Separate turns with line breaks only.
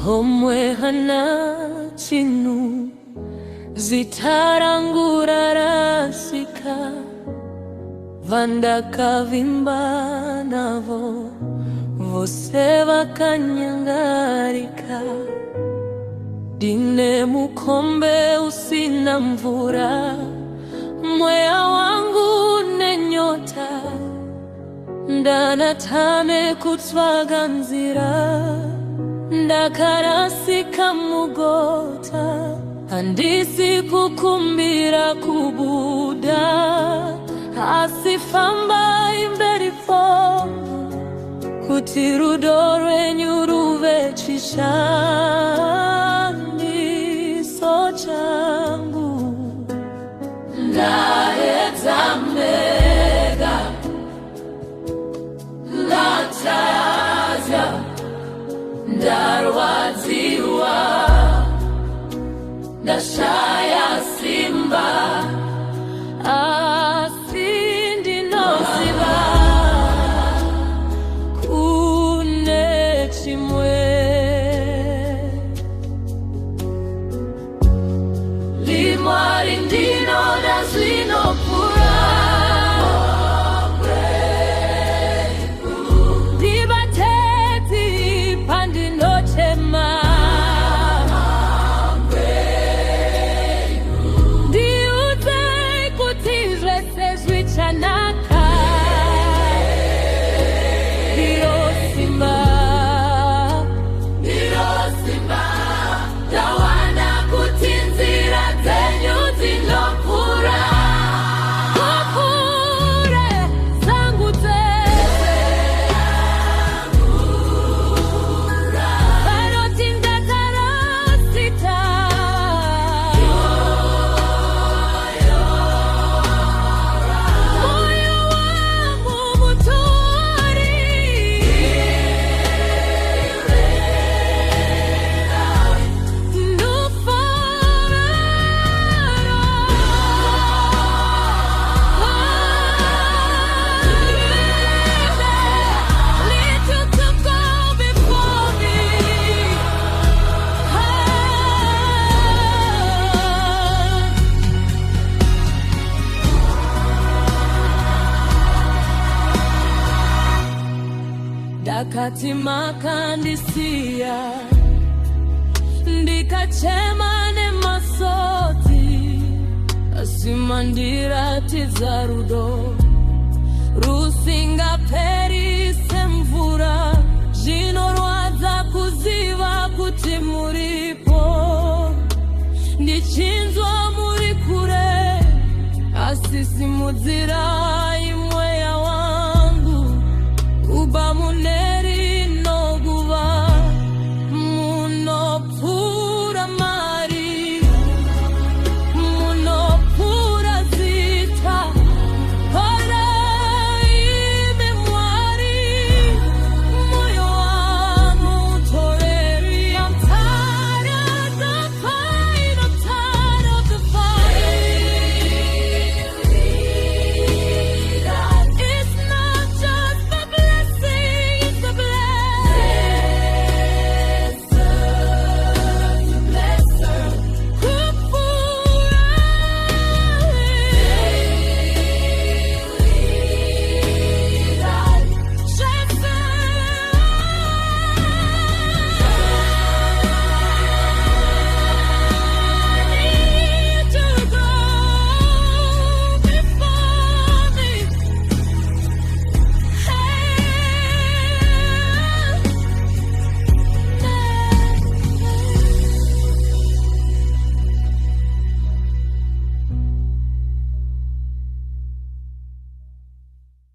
homwe hana chinu zitarangura rasika vandaka vimba navo vose vakanyangarika. Dine mukombe usina mvura, mwea wangu nenyota ndanatame kutsvaganzira ndakarasika mugota handisi kukumbira kubuda asi famba imberi fongu kuti rudo rwenyu ruve chishandiso changu. Ndaedza mega latadza ndarwadziwa ndashaya simba asi ndinoziva kune chimwe limwari ndinoda zvinopfuura ndivatedzi pandinochema ndiudzei kuti zvese zvichanaka ndirosimba ndawana kuti nzira dzenyu dzinopfuura kukure dzangu dzese vanoti ndakarasita moyo wangu mutori dakati makandisia ndikachema nemasoti asimandiratidza rudo rusingaperi semvura. Zvinorwadza kuziva kuti muripo ndichinzwa muri kure asi simudzira